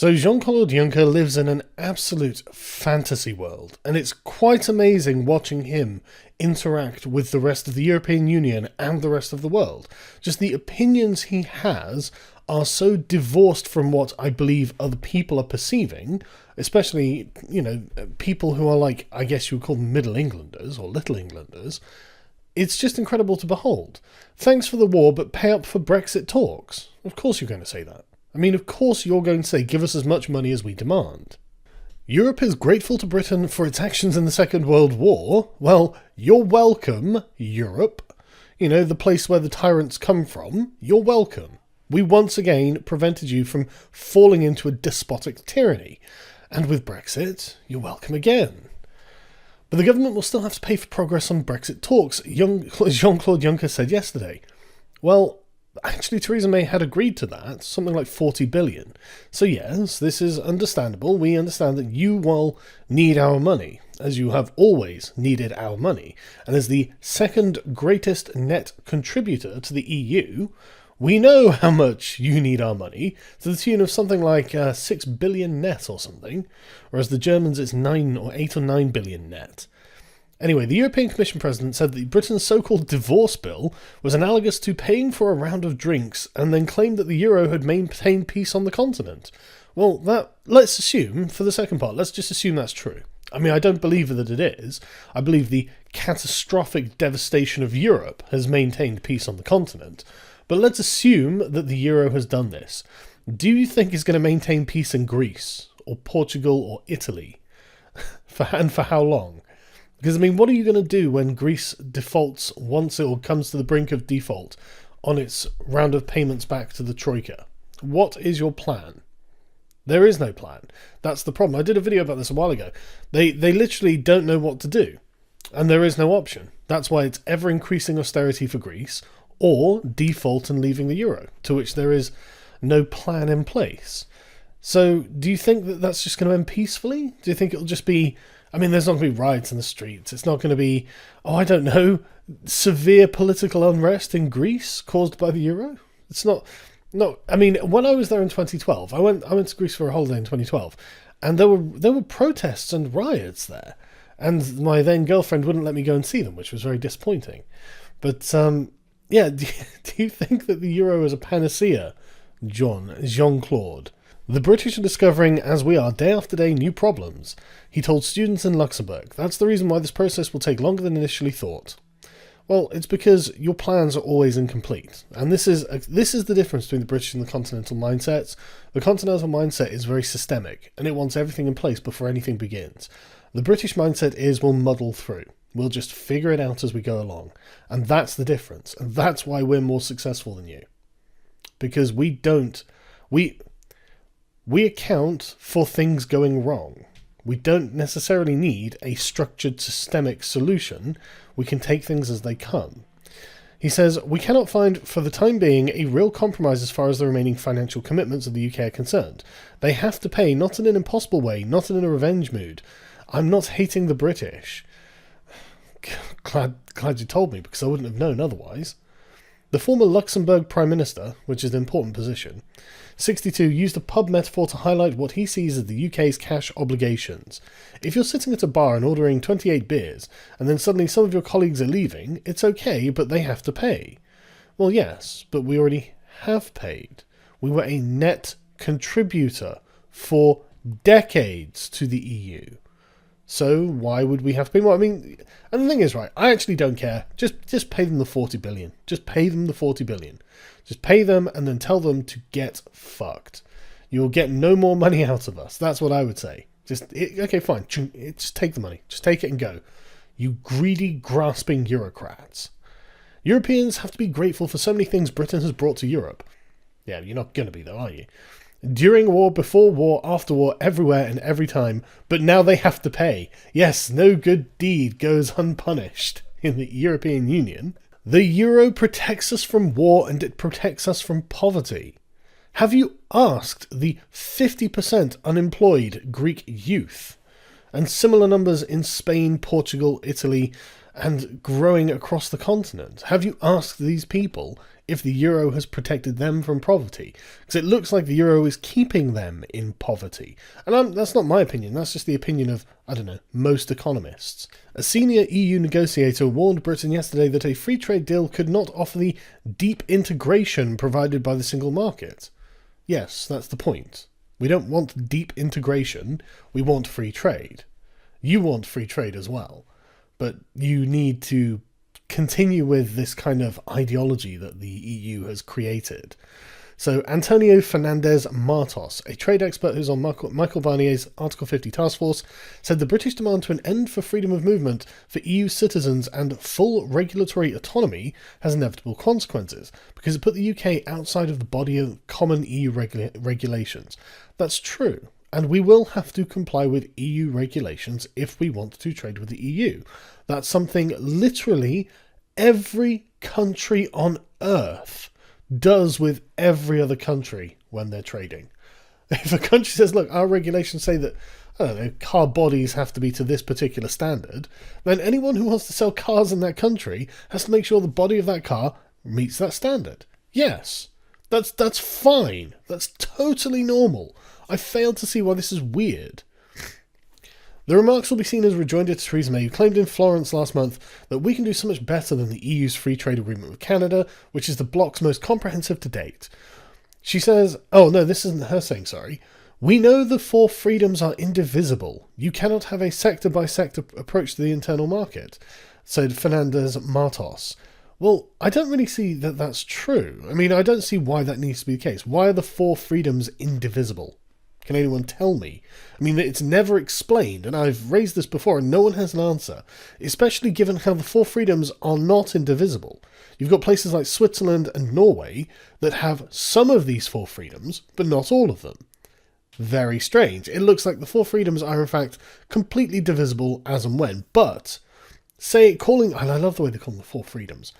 So Jean-Claude Juncker lives in an absolute fantasy world, and it's quite amazing watching him interact with the rest of the European Union and the rest of the world. Just the opinions he has are so divorced from what I believe other people are perceiving, especially, people who are like, I guess you would call them Middle Englanders or Little Englanders. It's just incredible to behold. Thanks for the war, but pay up for Brexit talks. Of course you're going to say that. I mean, of course you're going to say, give us as much money as we demand. Europe is grateful to Britain for its actions in the Second World War. Well, you're welcome, Europe. The place where the tyrants come from. You're welcome. We once again prevented you from falling into a despotic tyranny. And with Brexit, you're welcome again. But the government will still have to pay for progress on Brexit talks, Jean-Claude Juncker said yesterday. Well, actually, Theresa May had agreed to that, something like 40 billion. So yes, this is understandable. We understand that you will need our money, as you have always needed our money. And as the second greatest net contributor to the EU, we know how much you need our money, to the tune of something like 6 billion net or something, whereas the Germans it's 8 or 9 billion net. Anyway, the European Commission President said that Britain's so-called divorce bill was analogous to paying for a round of drinks, and then claimed that the euro had maintained peace on the continent. Well, let's assume, for the second part, let's just assume that's true. I mean, I don't believe that it is. I believe the catastrophic devastation of Europe has maintained peace on the continent. But let's assume that the euro has done this. Do you think it's going to maintain peace in Greece, or Portugal, or Italy? And for how long? Because, I mean, what are you going to do when Greece defaults once it comes to the brink of default on its round of payments back to the Troika? What is your plan? There is no plan. That's the problem. I did a video about this a while ago. They literally don't know what to do. And there is no option. That's why it's ever-increasing austerity for Greece, or default and leaving the euro, to which there is no plan in place. So do you think that that's just going to end peacefully? Do you think it'll just be... I mean, there's not going to be riots in the streets. It's not going to be, I don't know, severe political unrest in Greece caused by the euro? It's not... No, I mean, when I was there in 2012, I went to Greece for a holiday in 2012, and there were protests and riots there. And my then girlfriend wouldn't let me go and see them, which was very disappointing. But... yeah, do you think that the euro is a panacea, Jean-Claude? The British are discovering, as we are, day after day, new problems. He told students in Luxembourg. That's the reason why this process will take longer than initially thought. Well, it's because your plans are always incomplete. And this is the difference between the British and the continental mindsets. The continental mindset is very systemic, and it wants everything in place before anything begins. The British mindset is we'll muddle through. We'll just figure it out as we go along. And that's the difference. And that's why we're more successful than you. Because we account for things going wrong. We don't necessarily need a structured systemic solution. We can take things as they come. He says, we cannot find for the time being a real compromise as far as the remaining financial commitments of the UK are concerned. They have to pay, not in an impossible way, not in a revenge mood. I'm not hating the British. Glad you told me, because I wouldn't have known otherwise. The former Luxembourg Prime Minister, which is an important position, 62, used a pub metaphor to highlight what he sees as the UK's cash obligations. If you're sitting at a bar and ordering 28 beers, and then suddenly some of your colleagues are leaving, it's okay, but they have to pay. Well, yes, but we already have paid. We were a net contributor for decades to the EU. So why would we have to pay more? I mean, and the thing is, right, I actually don't care. Just pay them the 40 billion. Just pay them the 40 billion. Just pay them and then tell them to get fucked. You'll get no more money out of us. That's what I would say. Okay, fine. Just take the money. Just take it and go. You greedy, grasping Eurocrats. Europeans have to be grateful for so many things Britain has brought to Europe. Yeah, you're not going to be though, are you? During war, before war, after war, everywhere and every time, but now they have to pay. Yes, no good deed goes unpunished in the European Union. The euro protects us from war and it protects us from poverty. Have you asked the 50% unemployed Greek youth? And similar numbers in Spain, Portugal, Italy, and growing across the continent? Have you asked these people if the euro has protected them from poverty? Because it looks like the euro is keeping them in poverty. And that's not my opinion, that's just the opinion of, I don't know, most economists. A senior EU negotiator warned Britain yesterday that a free trade deal could not offer the deep integration provided by the single market. Yes, that's the point. We don't want deep integration, we want free trade. You want free trade as well, but you need to continue with this kind of ideology that the EU has created. So Antonio Fernandez Martos, a trade expert who's on Michael Barnier's Article 50 task force, said the British demand to an end for freedom of movement for EU citizens and full regulatory autonomy has inevitable consequences, because it put the UK outside of the body of common EU regulations. That's true, and we will have to comply with EU regulations if we want to trade with the EU. That's something literally every country on earth does with every other country when they're trading. If a country says, look, our regulations say that, I don't know, car bodies have to be to this particular standard, then anyone who wants to sell cars in that country has to make sure the body of that car meets that standard. Yes, that's fine. That's totally normal. I fail to see why this is weird. The remarks will be seen as rejoinder to Theresa May, who claimed in Florence last month that we can do so much better than the EU's free trade agreement with Canada, which is the bloc's most comprehensive to date. She says, oh no, this isn't her saying, sorry. We know the four freedoms are indivisible. You cannot have a sector-by-sector approach to the internal market, said Fernandez Martos. Well, I don't really see that that's true. I mean, I don't see why that needs to be the case. Why are the four freedoms indivisible? Can anyone tell me? I mean, it's never explained, and I've raised this before and no one has an answer, especially given how the four freedoms are not indivisible. You've got places like Switzerland and Norway that have some of these four freedoms, but not all of them. Very strange. It looks like the four freedoms are in fact completely divisible as and when, but and I love the way they call them the four freedoms,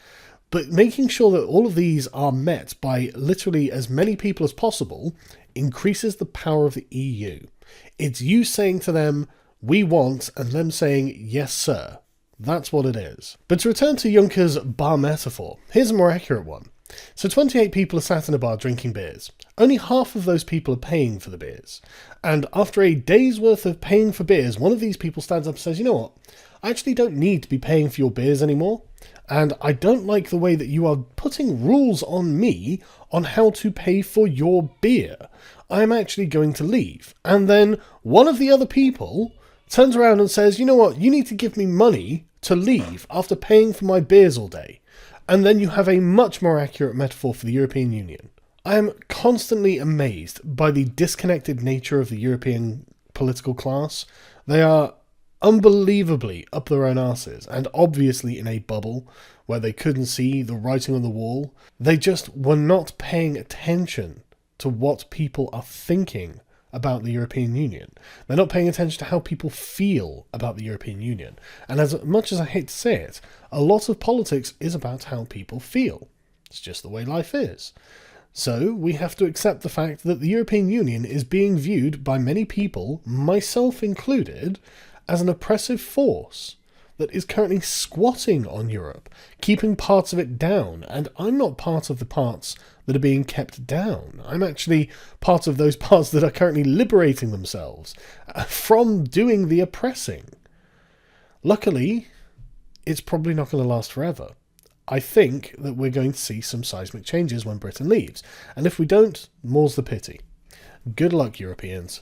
but making sure that all of these are met by literally as many people as possible increases the power of the EU. It's you saying to them, we want, and them saying, yes sir. That's what it is. But to return to Juncker's bar metaphor, here's a more accurate one. So 28 people are sat in a bar drinking beers. Only half of those people are paying for the beers. And after a day's worth of paying for beers, one of these people stands up and says, you know what, I actually don't need to be paying for your beers anymore. And I don't like the way that you are putting rules on me on how to pay for your beer. I'm actually going to leave. And then one of the other people turns around and says, you know what, you need to give me money to leave after paying for my beers all day. And then you have a much more accurate metaphor for the European Union. I am constantly amazed by the disconnected nature of the European political class. They are unbelievably up their own arses, and obviously in a bubble where they couldn't see the writing on the wall. They just were not paying attention to what people are thinking about the European Union. They're not paying attention to how people feel about the European Union. And as much as I hate to say it, a lot of politics is about how people feel. It's just the way life is. So we have to accept the fact that the European Union is being viewed by many people, myself included, as an oppressive force that is currently squatting on Europe, keeping parts of it down, and I'm not part of the parts that are being kept down. I'm actually part of those parts that are currently liberating themselves from doing the oppressing. Luckily, it's probably not going to last forever. I think that we're going to see some seismic changes when Britain leaves, and if we don't, more's the pity. Good luck, Europeans.